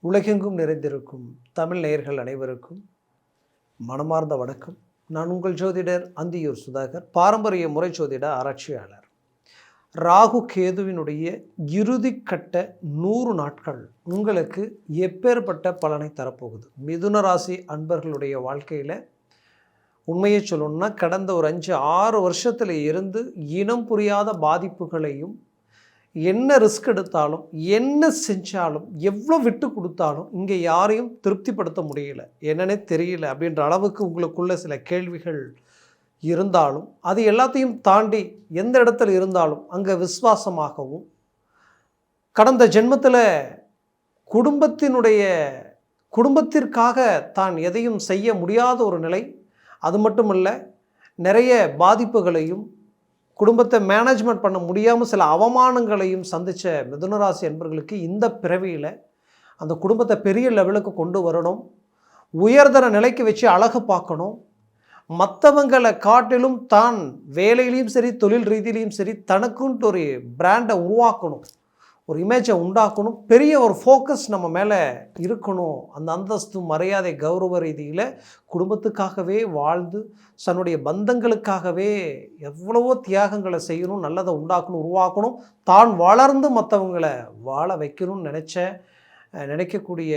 உலகெங்கும் நிறைந்திருக்கும் தமிழ் நேயர்கள் அனைவருக்கும் மனமார்ந்த வணக்கம். நான் உங்கள் ஜோதிடர் அந்தியூர் சுதாகர், பாரம்பரிய முறை ஜோதிட ஆராய்ச்சியாளர். ராகு கேதுவினுடைய இறுதிக்கட்ட 100 நாட்கள் உங்களுக்கு எப்பேற்பட்ட பலனை தரப்போகுது? மிதுன ராசி அன்பர்களுடைய வாழ்க்கையில் உண்மையை சொல்லணும்னா கடந்த ஒரு 5-6 வருஷத்தில் இருந்து இனம் புரியாத பாதிப்புகளையும், என்ன ரிஸ்க் எடுத்தாலும், என்ன செஞ்சாலும், எவ்வளோ விட்டு கொடுத்தாலும் இங்கே யாரையும் திருப்திப்படுத்த முடியல, என்னன்னே தெரியல அப்படின்ற அளவுக்கு உங்களுக்குள்ள சில கேள்விகள் இருந்தாலும், அது எல்லாத்தையும் தாண்டி எந்த இடத்துல இருந்தாலும் அங்கே விசுவாசமாகவும், கடந்த ஜென்மத்தில் குடும்பத்திற்காக தான் எதையும் செய்ய முடியாத ஒரு நிலை, அது மட்டும் இல்லை நிறைய பாதிப்புகளையும், குடும்பத்தை மேனேஜ்மெண்ட் பண்ண முடியாமல் சில அவமானங்களையும் சந்தித்த மிதுனராசி என்பவர்களுக்கு இந்த பிறவியில் அந்த குடும்பத்தை பெரிய லெவலுக்கு கொண்டு வரணும், உயர்தர நிலைக்கு வச்சு அழகு பார்க்கணும், மற்றவங்களை காட்டிலும் தான் வேலையிலையும் சரி தொழில் ரீதியிலையும் சரி தனக்குன்ட்டு ஒரு பிராண்டை உருவாக்கணும், ஒரு இமேஜை உண்டாக்கணும், பெரிய ஒரு ஃபோக்கஸ் நம்ம மேலே இருக்கணும். அந்த அந்தஸ்து மரியாதை கௌரவ ரீதியில் குடும்பத்துக்காகவே வாழ்ந்து தன்னுடைய பந்தங்களுக்காகவே எவ்வளவோ தியாகங்களை செய்யணும், நல்லதை உண்டாக்கணும், உருவாக்கணும், தான் வளர்ந்து மற்றவங்களை வாழ வைக்கணும்னு நினைக்கக்கூடிய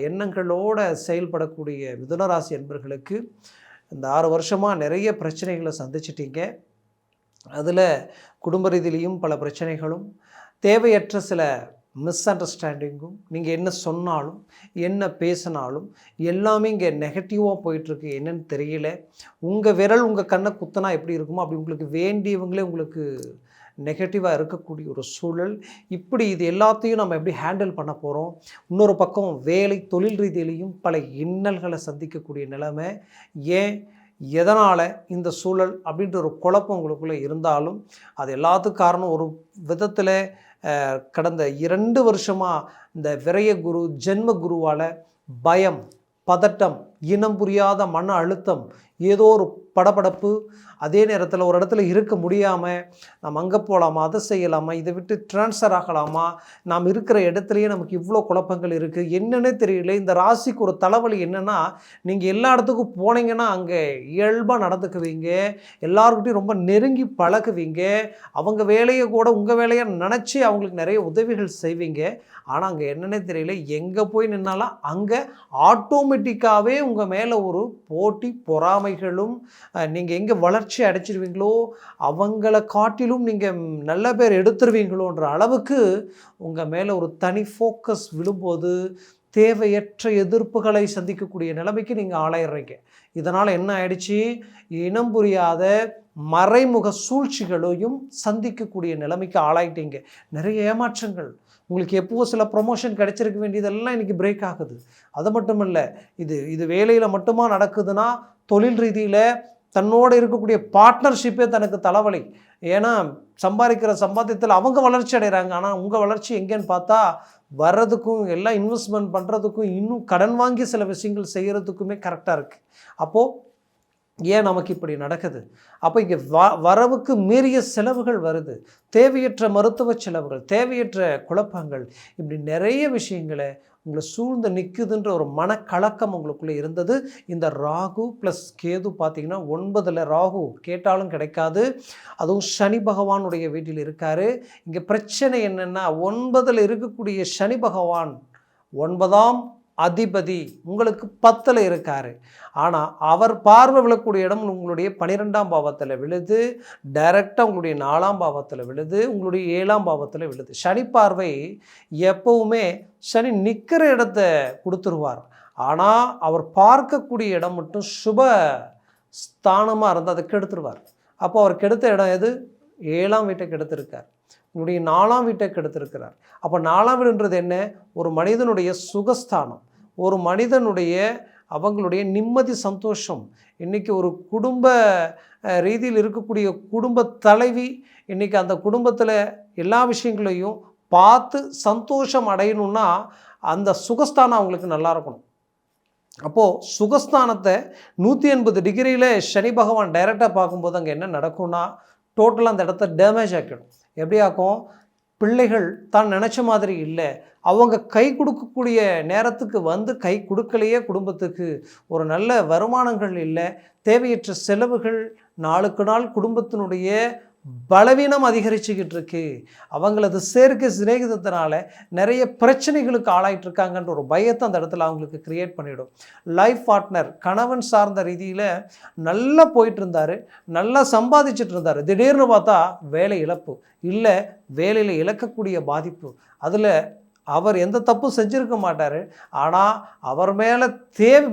எண்ணங்களோடு செயல்படக்கூடிய மிதுனராசி என்பர்களுக்கு இந்த 6 வருஷமாக நிறைய பிரச்சனைகளை சந்திச்சிட்டிங்க. அதில் குடும்ப ரீதியிலையும் பல பிரச்சனைகளும், தேவையற்ற சில மிஸ் அண்டர்ஸ்டாண்டிங்கும், நீங்கள் என்ன சொன்னாலும் என்ன பேசினாலும் எல்லாமே இங்கே நெகட்டிவாக போயிட்டுருக்கு. என்னன்னு தெரியல. உங்கள் விரல் உங்கள் கண்ணை குத்தினா எப்படி இருக்குமோ அப்படி உங்களுக்கு வேண்டியவங்களே உங்களுக்கு நெகட்டிவாக இருக்கக்கூடிய ஒரு சூழல். இப்படி இது எல்லாத்தையும் நம்ம எப்படி ஹேண்டில் பண்ண போகிறோம்? இன்னொரு பக்கம் வேலை தொழில் ரீதியிலையும் பல இன்னல்களை சந்திக்கக்கூடிய நிலைமை. ஏன், எதனால் இந்த சூழல் அப்படின்ற ஒரு குழப்பம் உங்களுக்குள்ளே இருந்தாலும், அது எல்லாத்துக்கும் காரணம் ஒரு விதத்தில் கடந்த 2 வருஷமாக இந்த விரய குரு ஜென்ம குருவால் பயம், பதட்டம், இனம் புரியாத மன அழுத்தம், ஏதோ ஒரு படபடப்பு, அதே நேரத்தில் ஒரு இடத்துல இருக்க முடியாமல் நம்ம அங்கே போகலாமா, அதை செய்யலாமா, இதை விட்டு ட்ரான்ஸ்ஃபர் ஆகலாமா, நாம் இருக்கிற இடத்துலையே நமக்கு இவ்வளோ குழப்பங்கள் இருக்குது, என்னன்னே தெரியல. இந்த ராசிக்கு ஒரு தலைவலி என்னென்னா, நீங்கள் எல்லா இடத்துக்கும் போனீங்கன்னா அங்கே இயல்பாக நடந்துக்குவீங்க, எல்லாருக்கிட்டையும் ரொம்ப நெருங்கி பழகுவீங்க, அவங்க வேலையை கூட உங்கள் வேலையை நினச்சி அவங்களுக்கு நிறைய உதவிகள் செய்வீங்க. ஆனால் அங்கே என்னன்னே தெரியல, எங்கே போய் நின்னாலும் அங்கே ஆட்டோமேட்டிக்காகவே உங்கள் மேலே ஒரு போட்டி பொறாமைகளும், நீங்கள் எங்கே வளர்ச்சி அடைச்சிருவீங்களோ அவங்கள காட்டிலும் நீங்கள் நல்ல பேர் எடுத்துருவீங்களோன்ற அளவுக்கு உங்கள் மேலே ஒரு தனி ஃபோக்கஸ் விழும்போது தேவையற்ற எதிர்ப்புகளை சந்திக்கக்கூடிய நிலைமைக்கு நீங்கள் ஆளாயிடுறீங்க. இதனால் என்ன ஆயிடுச்சு, இனம் புரியாத மறைமுக சூழ்ச்சிகளையும் சந்திக்கக்கூடிய நிலைமைக்கு ஆளாயிட்டீங்க. நிறைய ஏமாற்றங்கள், உங்களுக்கு எப்போ சில ப்ரொமோஷன் கிடைச்சிருக்க வேண்டியதெல்லாம் இன்றைக்கி பிரேக் ஆகுது. அது மட்டும் இல்லை, இது வேலையில் மட்டுமா நடக்குதுன்னா தொழில் ரீதியில் தன்னோடு இருக்கக்கூடிய பார்ட்னர்ஷிப்பே தனக்கு தலைவலி. ஏன்னா சம்பாதிக்கிற சம்பாத்தியத்தில் அவங்க வளர்ச்சி அடைகிறாங்க, ஆனால் உங்கள் வளர்ச்சி எங்கேன்னு பார்த்தா வர்றதுக்கும் எல்லாம் இன்வெஸ்ட்மெண்ட் பண்ணுறதுக்கும் இன்னும் கடன் வாங்கி சில விஷயங்கள் செய்கிறதுக்குமே கரெக்டாக இருக்குது. அப்போது ஏன் நமக்கு இப்படி நடக்குது? அப்போ இங்கே வரவுக்கு மீறிய செலவுகள் வருது, தேவையற்ற மருத்துவ செலவுகள், தேவையற்ற குழப்பங்கள், இப்படி நிறைய விஷயங்களை உங்களை சூழ்ந்து நிற்குதுன்ற ஒரு மனக்கலக்கம் உங்களுக்குள்ளே இருந்தது. இந்த ராகு ப்ளஸ் கேது பார்த்திங்கன்னா 9ல் ராகு கேட்டாலும் கிடைக்காது, அதுவும் சனி பகவானுடைய வீட்டில் இருக்கார். இங்கே பிரச்சனை என்னென்னா, 9ல் இருக்கக்கூடிய சனி பகவான் 9ஆம் அதிபதி உங்களுக்கு 10ல் இருக்கார். ஆனால் அவர் பார்வை விழக்கூடிய இடம் உங்களுடைய 12ஆம் பாவத்தில் விழுது, டைரெக்டாக உங்களுடைய 4ஆம் பாவத்தில் விழுது, உங்களுடைய 7ஆம் பாவத்தில் விழுது. சனி பார்வை எப்பவுமே சனி நிற்கிற இடத்த கொடுத்துருவார், ஆனால் அவர் பார்க்கக்கூடிய இடம் மட்டும் சுப ஸ்தானமாக இருந்தால் அதை கெடுத்துருவார். அப்போ அவர் கெடுத்த இடம் எது? 7ஆம் வீட்டை கெடுத்திருக்கார், உங்களுடைய 4ஆம் வீட்டை கெடுத்திருக்கிறார். அப்போ 4ஆம் வீடுன்றது என்ன? ஒரு மனிதனுடைய சுகஸ்தானம், ஒரு மனிதனுடைய அவங்களுடைய நிம்மதி சந்தோஷம். இன்றைக்கி ஒரு குடும்ப ரீதியில் இருக்கக்கூடிய குடும்ப தலைவி இன்றைக்கி அந்த குடும்பத்தில் எல்லா விஷயங்களையும் பார்த்து சந்தோஷம் அடையணுன்னா அந்த சுகஸ்தானம் அவங்களுக்கு நல்லா இருக்கணும். அப்போது சுகஸ்தானத்தை 180 டிகிரியில் சனி பகவான் டைரெக்டாக பார்க்கும்போது அங்கே என்ன நடக்கும்னா, டோட்டலாக அந்த இடத்த டேமேஜ் ஆக்கிடும். எப்படி ஆக்கும்? பிள்ளைகள் தான் நினச்ச மாதிரி இல்லை, அவங்க கை கொடுக்கக்கூடிய நேரத்துக்கு வந்து கை கொடுக்கலையே, குடும்பத்துக்கு ஒரு நல்ல வருமானங்கள் இல்லை, தேவையற்ற செலவுகள், நாளுக்கு நாள் குடும்பத்தினுடைய பலவீனம் அதிகரிச்சுக்கிட்டு இருக்கு, அவங்களது சேர்க்கை சிநேகிதத்தினால நிறைய பிரச்சனைகளுக்கு ஆளாயிட்டு இருக்காங்கன்ற ஒரு பயத்தை அந்த இடத்துல அவங்களுக்கு கிரியேட் பண்ணிவிடும். லைஃப் பார்ட்னர் கணவன் சார்ந்த ரீதியில் நல்லா போயிட்டு இருந்தார், நல்லா சம்பாதிச்சுட்டு இருந்தார், திடீர்னு பார்த்தா வேலை இழப்பு, இல்லை வேலையில் இழக்கக்கூடிய பாதிப்பு. அதில் அவர் எந்த தப்பும் செஞ்சுருக்க மாட்டார், ஆனால் அவர் மேலே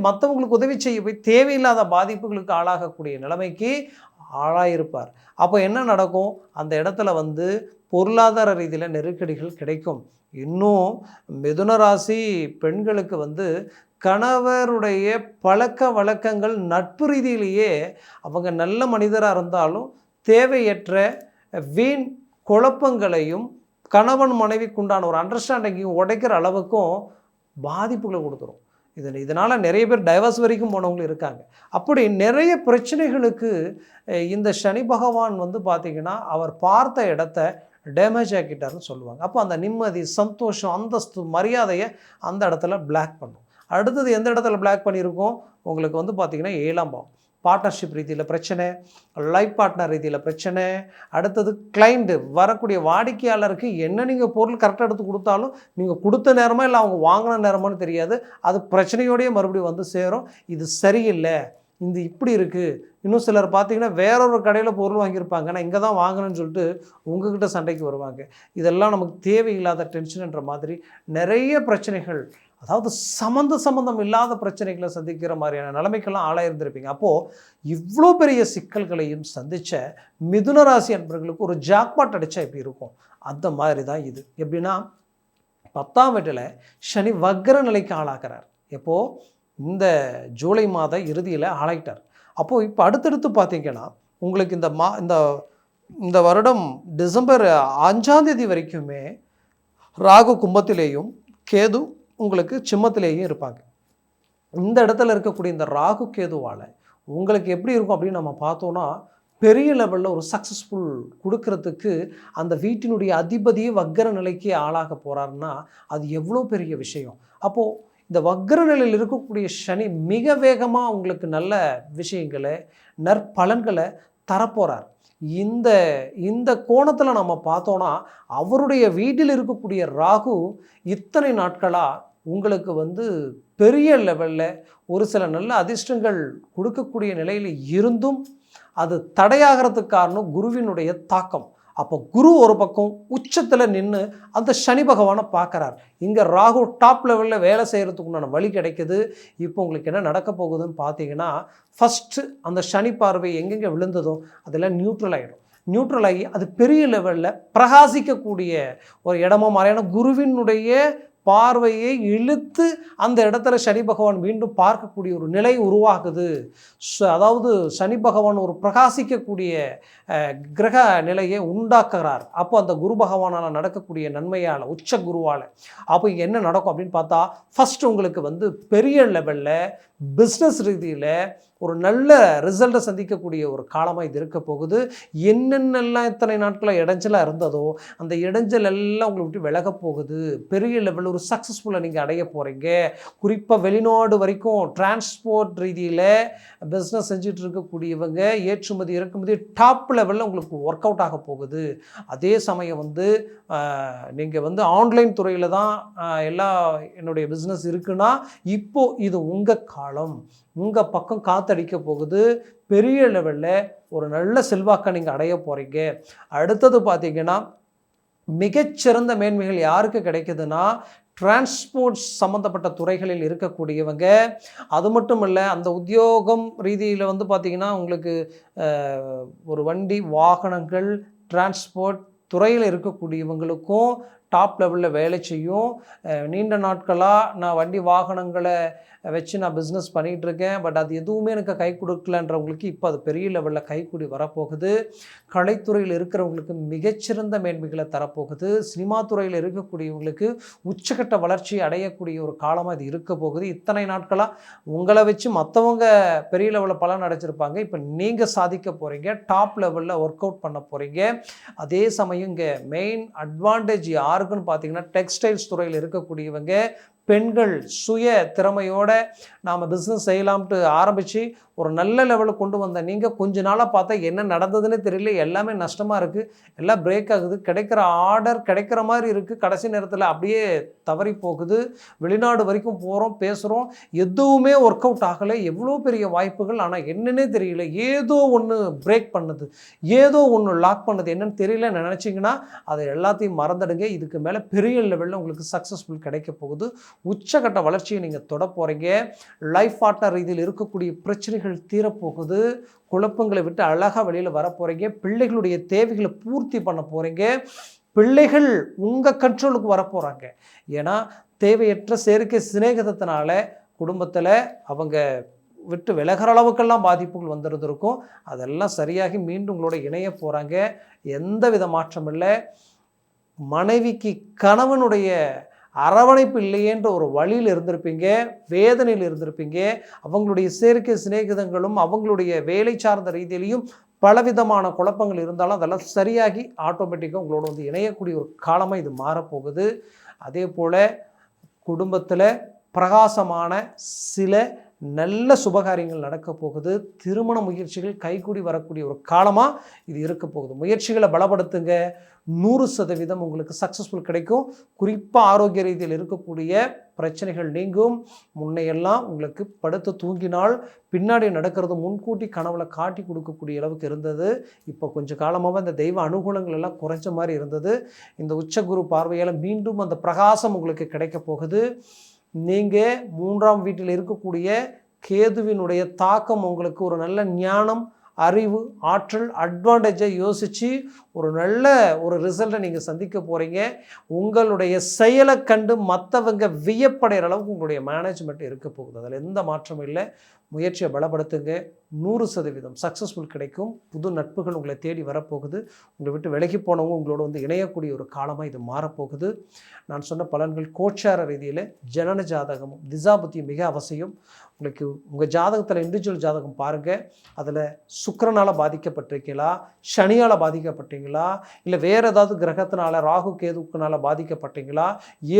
மற்றவங்களுக்கு உதவி செய்ய போய் தேவையில்லாத பாதிப்புகளுக்கு ஆளாகக்கூடிய நிலைமைக்கு ஆளாயிருப்பார். அப்போ என்ன நடக்கும், அந்த இடத்துல வந்து பொருளாதார ரீதியில் நெருக்கடிகள் கிடைக்கும். இன்னும் மிதுன ராசி பெண்களுக்கு வந்து கணவருடைய பழக்க வழக்கங்கள் நட்பு ரீதியிலேயே அவங்க நல்ல மனிதராக இருந்தாலும் தேவையற்ற வீண் குழப்பங்களையும் கணவன் மனைவிக்குண்டான ஒரு அண்டர்ஸ்டாண்டிங்கையும் உடைக்கிற அளவுக்கும் பாதிப்புகளை கொடுத்துரும். இதனால் நிறைய பேர் டைவர்ஸ் வரைக்கும் போனவங்களும் இருக்காங்க. அப்படி நிறைய பிரச்சனைகளுக்கு இந்த சனி பகவான் வந்து பார்த்திங்கன்னா அவர் பார்த்த இடத்த டேமேஜ் ஆக்கிட்டார்னு சொல்லுவாங்க. அப்போ அந்த நிம்மதி, சந்தோஷம், அந்தஸ்து, மரியாதையை அந்த இடத்துல பிளாக் பண்ணும். அடுத்தது எந்த இடத்துல பிளாக் பண்ணியிருக்கோம், உங்களுக்கு வந்து பார்த்திங்கன்னா 7ஆம் பாவம், பார்ட்னர்ஷிப் ரீதியில் பிரச்சனை, லைஃப் பார்ட்னர் ரீதியில் பிரச்சனை, அடுத்தது கிளைண்ட்டு வரக்கூடிய வாடிக்கையாளருக்கு என்ன நீங்கள் பொருள் கரெக்டாக எடுத்து கொடுத்தாலும் நீங்கள் கொடுத்த நேரமாக இல்லை அவங்க வாங்கின நேரமானு தெரியாது, அது பிரச்சனையோடையே மறுபடியும் வந்து சேரும். இது சரியில்லை, இந்த இப்படி இருக்குது. இன்னும் சிலர் பார்த்தீங்கன்னா வேறொரு கடையில் பொருள் வாங்கியிருப்பாங்க, நான் இங்கே தான் வாங்கணும்னு சொல்லிட்டு உங்ககிட்ட சண்டைக்கு வருவாங்க. இதெல்லாம் நமக்கு தேவையில்லாத டென்ஷன்ன்ற மாதிரி நிறைய பிரச்சனைகள், அதாவது சம்மந்தம் இல்லாத பிரச்சனைகளை சந்திக்கிற மாதிரியான நிலைமைக்கெல்லாம் ஆளாயிருந்திருப்பீங்க. அப்போது இவ்வளோ பெரிய சிக்கல்களையும் சந்தித்த மிதுன ராசி அன்பர்களுக்கு ஒரு ஜாக்பாட் அடித்தா எப்படி இருக்கும், அந்த மாதிரி தான் இது. எப்படின்னா 10ஆம் வீட்டில் சனி வக்ர நிலைக்கு ஆளாகிறார். எப்போது இந்த ஜூலை மாத இறுதியில் ஆளாயிட்டார். அப்போது இப்போ அடுத்தடுத்து பார்த்தீங்கன்னா உங்களுக்கு இந்த வருடம் டிசம்பர் 5ஆம் தேதி வரைக்குமே ராகு கும்பத்திலேயும் கேது உங்களுக்கு சிம்மத்திலேயும் இருப்பாங்க. இந்த இடத்துல இருக்கக்கூடிய இந்த ராகு கேதுவால் உங்களுக்கு எப்படி இருக்கும் அப்படின்னு நம்ம பார்த்தோன்னா, பெரிய லெவலில் ஒரு சக்ஸஸ்ஃபுல் கொடுக்கறதுக்கு அந்த வீட்டினுடைய அதிபதியே வக்ர நிலைக்கு ஆளாக போகிறாருன்னா அது எவ்வளோ பெரிய விஷயம். அப்போது இந்த வக்ர நிலையில் இருக்கக்கூடிய சனி மிக வேகமாக உங்களுக்கு நல்ல விஷயங்களை, நற்பலன்களை தரப்போகிறார். இந்த கோணத்தில் நம்ம பார்த்தோன்னா அவருடைய வீட்டில் இருக்கக்கூடிய ராகு இத்தனை நாட்களாக உங்களுக்கு வந்து பெரிய லெவலில் ஒரு சில நல்ல அதிர்ஷ்டங்கள் கொடுக்கக்கூடிய நிலையில் இருந்தும் அது தடையாகிறதுக்கு காரணம் குருவினுடைய தாக்கம். அப்போ குரு ஒரு பக்கம் உச்சத்தில் நின்று அந்த சனி பகவானை பார்க்குறார். இங்கே ராகு டாப் லெவலில் வேலை செய்கிறதுக்குண்டான வழி கிடைக்குது. இப்போ உங்களுக்கு என்ன நடக்க போகுதுன்னு பார்த்தீங்கன்னா, ஃபஸ்ட்டு அந்த சனி பார்வை எங்கெங்கே விழுந்ததோ அதெல்லாம் நியூட்ரல் ஆகி அது பெரிய லெவலில் பிரகாசிக்கக்கூடிய ஒரு இடமா மாறியான குருவினுடைய பார்வையை இழுத்து அந்த இடத்துல சனி பகவான் மீண்டும் பார்க்கக்கூடிய ஒரு நிலை உருவாகுது. அதாவது சனி பகவான் ஒரு பிரகாசிக்கக்கூடிய கிரக நிலையை உண்டாக்குறார். அப்போ அந்த குரு பகவானால் நடக்கக்கூடிய நன்மையால், உச்ச குருவால் அப்போ இங்கே என்ன நடக்கும் அப்படின்னு பார்த்தா, ஃபஸ்ட்டு உங்களுக்கு வந்து பெரிய லெவலில் பிஸ்னஸ் ரீதியில் ஒரு நல்ல ரிசல்ட்டை சந்திக்கக்கூடிய ஒரு காலமாக இது இருக்க போகுது. என்னென்னலாம் இத்தனை நாட்களில் இடைஞ்சலாக இருந்ததோ அந்த இடைஞ்சல் எல்லாம் உங்களை விட்டு விலக போகுது. பெரிய லெவலில் ஒரு சக்ஸஸ்ஃபுல்லாக நீங்கள் அடைய போகிறீங்க. குறிப்பாக வெளிநாடு வரைக்கும் டிரான்ஸ்போர்ட் ரீதியில் பிஸ்னஸ் செஞ்சுட்டு இருக்கக்கூடியவங்க, ஏற்றுமதி இறக்குமதி டாப் லெவலில் உங்களுக்கு ஒர்க் அவுட் ஆக போகுது. அதே சமயம் வந்து நீங்கள் வந்து ஆன்லைன் துறையில் தான் என்னுடைய பிஸ்னஸ் இருக்குன்னா இப்போது இது உங்கள் காலம், உங்கள் பக்கம் காத்தடிக்க போகுது. பெரிய லெவலில் ஒரு நல்ல செல்வாக்கை நீங்கள் அடைய போகிறீங்க. அடுத்தது பார்த்தீங்கன்னா மிகச்சிறந்த மேன்மைகள் யாருக்கு கிடைக்குதுன்னா, டிரான்ஸ்போர்ட்ஸ் சம்மந்தப்பட்ட துறைகளில் இருக்கக்கூடியவங்க. அது மட்டும் இல்லை, அந்த உத்தியோகம் ரீதியில் வந்து பார்த்திங்கன்னா உங்களுக்கு ஒரு வண்டி வாகனங்கள் டிரான்ஸ்போர்ட் துறையில் இருக்கக்கூடியவங்களுக்கும் டாப் லெவலில் வேலை செய்யும். நீண்ட நாட்களாக நான் வண்டி வாகனங்களை வச்சு நான் பிஸ்னஸ் பண்ணிகிட்ருக்கேன், பட் அது எதுவுமே எனக்கு கை கொடுக்கலன்றவங்களுக்கு இப்போ அது பெரிய லெவலில் கைக்கூடி வரப்போகுது. கலைத்துறையில் இருக்கிறவங்களுக்கு மிகச்சிறந்த மேன்மைகளை தரப்போகுது. சினிமா துறையில் இருக்கக்கூடியவங்களுக்கு உச்சக்கட்ட வளர்ச்சி அடையக்கூடிய ஒரு காலமாக இது இருக்க போகுது. இத்தனை நாட்களாக உங்களை வச்சு மற்றவங்க பெரிய லெவலில் பலன் அடைச்சிருப்பாங்க, இப்போ நீங்கள் சாதிக்க போகிறீங்க, டாப் லெவலில் ஒர்க் அவுட் பண்ண போகிறீங்க. அதே சமயம் இங்கே மெயின் அட்வான்டேஜ் யாருக்குன்னு பார்த்தீங்கன்னா, டெக்ஸ்டைல்ஸ் துறையில் இருக்கக்கூடியவங்க பெண்கள் சுய திறமையோட நாம் பிஸ்னஸ் செய்யலாம்ட்டு ஆரம்பித்து ஒரு நல்ல லெவலுக்கு கொண்டு வந்த நீங்கள் கொஞ்ச நாளாக பார்த்தா என்ன நடந்ததுன்னு தெரியல, எல்லாமே நஷ்டமாக இருக்குது, எல்லாம் பிரேக் ஆகுது, கிடைக்கிற ஆர்டர் கிடைக்கிற மாதிரி இருக்குது, கடைசி நேரத்தில் அப்படியே தவறி போகுது, வெளிநாடு வரைக்கும் போகிறோம் பேசுகிறோம், எதுவுமே ஒர்க் அவுட் ஆகலை, எவ்வளோ பெரிய வாய்ப்புகள், ஆனால் என்னன்னே தெரியல, ஏதோ ஒன்று பிரேக் பண்ணுது, ஏதோ ஒன்று லாக் பண்ணுது, என்னன்னு தெரியல நினச்சிங்கன்னா அதை எல்லாத்தையும் மறந்துடுங்க. இதுக்கு மேலே பெரிய லெவலில் உங்களுக்கு சக்ஸஸ்ஃபுல் கிடைக்க போகுது. உச்சகட்ட வளர்ச்சியை நீங்கள் தொட போகிறீங்க. லைஃப் பார்ட்னர் ரீதியில் இருக்கக்கூடிய பிரச்சனைகள் தீரப்போகுது. குழப்பங்களை விட்டு அழகாக வெளியில் வர போகிறீங்க. பிள்ளைகளுடைய தேவைகளை பூர்த்தி பண்ண போகிறீங்க. பிள்ளைகள் உங்கள் கண்ட்ரோலுக்கு வரப்போகிறாங்க. ஏன்னா தேவையற்ற சேர்க்கை சிநேகிதத்தினால குடும்பத்தில் அவங்க விட்டு விலகிற அளவுக்கெல்லாம் பாதிப்புகள் வந்துருந்துருக்கும். அதெல்லாம் சரியாகி மீண்டும் உங்களோட இணைய போகிறாங்க. எந்த வித மாற்றம் இல்லை. மனைவிக்கு கணவனுடைய அரவணைப்பு இல்லையேன்ற ஒரு வழியில் இருந்திருப்பீங்க, வேதனையில் இருந்திருப்பீங்க. அவங்களுடைய சேர்க்கை சிநேகிதங்களும் அவங்களுடைய வேலை சார்ந்த ரீதியிலையும் பலவிதமான குழப்பங்கள் இருந்தாலும் அதெல்லாம் சரியாகி ஆட்டோமேட்டிக்காக உங்களோட வந்து இணையக்கூடிய ஒரு காலமாக இது மாறப்போகுது. அதே போல் குடும்பத்தில் பிரகாசமான சில நல்ல சுபகாரியங்கள் நடக்க போகுது. திருமண முயற்சிகள் கைகூடி வரக்கூடிய ஒரு காலமாக இது இருக்க போகுது. முயற்சிகளை பலப்படுத்துங்க. 100% உங்களுக்கு சக்ஸஸ்ஃபுல் கிடைக்கும். குறிப்பாக ஆரோக்கிய ரீதியில் இருக்கக்கூடிய பிரச்சனைகள் நீங்கும். முன்னையெல்லாம் உங்களுக்கு படுத்து தூங்கினால் பின்னாடி நடக்கிறது முன்கூட்டி கனவுல காட்டி கொடுக்கக்கூடிய அளவுக்கு இருந்தது. இப்போ கொஞ்சம் காலமாக இந்த தெய்வ அனுகூலங்கள் எல்லாம் குறைஞ்ச மாதிரி இருந்தது. இந்த உச்சகுரு பார்வையால் மீண்டும் அந்த பிரகாசம் உங்களுக்கு கிடைக்க போகுது. நீங்கள் 3ஆம் வீட்டில் இருக்கக்கூடிய கேதுவினுடைய தாக்கம் உங்களுக்கு ஒரு நல்ல ஞானம், அறிவு, ஆற்றல், அட்வான்டேஜை யோசித்து ஒரு நல்ல ஒரு ரிசல்ட்டை நீங்கள் சந்திக்க போகிறீங்க. உங்களுடைய செயலை கண்டு மற்றவங்க வியப்படைகிற அளவுக்கு உங்களுடைய மேனேஜ்மெண்ட் இருக்க போகுது. அதில் எந்த மாற்றமும் இல்லை. முயற்சியை பலப்படுத்துங்க. 100% சக்ஸஸ்ஃபுல் கிடைக்கும். புது நட்புகள் உங்களை தேடி வரப்போகுது. உங்களை விட்டு விலகி போனவங்க உங்களோட வந்து இணையக்கூடிய ஒரு காலமாக இது மாறப்போகுது. நான் சொன்ன பலன்கள் கோச்சார ரீதியில் ஜனன ஜாதகமும் திசாபுத்தியும் மிக அவசியம். உங்களுக்கு உங்கள் ஜாதகத்தில் இண்டிவிஜுவல் ஜாதகம் பாருங்கள். அதில் சுக்கிரனால் பாதிக்கப்பட்டிருக்கீங்களா, சனியால் பாதிக்கப்பட்டீங்களா, இல்லை வேறு ஏதாவது கிரகத்தினால ராகு கேதுக்குனால பாதிக்கப்பட்டீங்களா,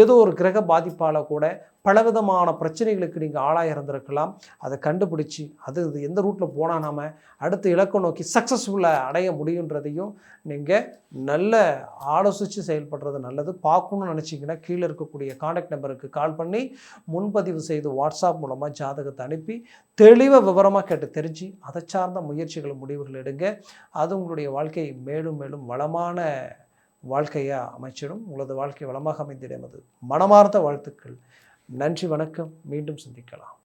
ஏதோ ஒரு கிரக பாதிப்பால் கூட பலவிதமான பிரச்சனைகளுக்கு நீங்கள் ஆளாக இருந்திருக்கலாம். அதை கண்டுபிடிச்சி அது எந்த ரூட்டில் போனால் நாம் அடுத்த இலக்கம் நோக்கி சக்ஸஸ்ஃபுல்லாக அடைய முடியுன்றதையும் நீங்கள் நல்ல ஆலோசித்து செயல்படுறது நல்லது. பார்க்கணுன்னு நினச்சிங்கன்னா கீழே இருக்கக்கூடிய கான்டாக்ட் நம்பருக்கு கால் பண்ணி முன்பதிவு செய்து வாட்ஸ்அப் மூலமாக ஜாதகத்தை அனுப்பி தெளிவாக விவரமாக கேட்டு தெரிஞ்சு அதை சார்ந்த முயற்சிகள் முடிவுகள் எடுங்க. அது உங்களுடைய வாழ்க்கையை மேலும் மேலும் வளமான வாழ்க்கையாக அமைச்சிடும். உங்களது வாழ்க்கை வளமாக அமைந்திடும். அது மனமார்ந்த வாழ்த்துக்கள். நன்றி, வணக்கம். மீண்டும் சந்திக்கலாம்.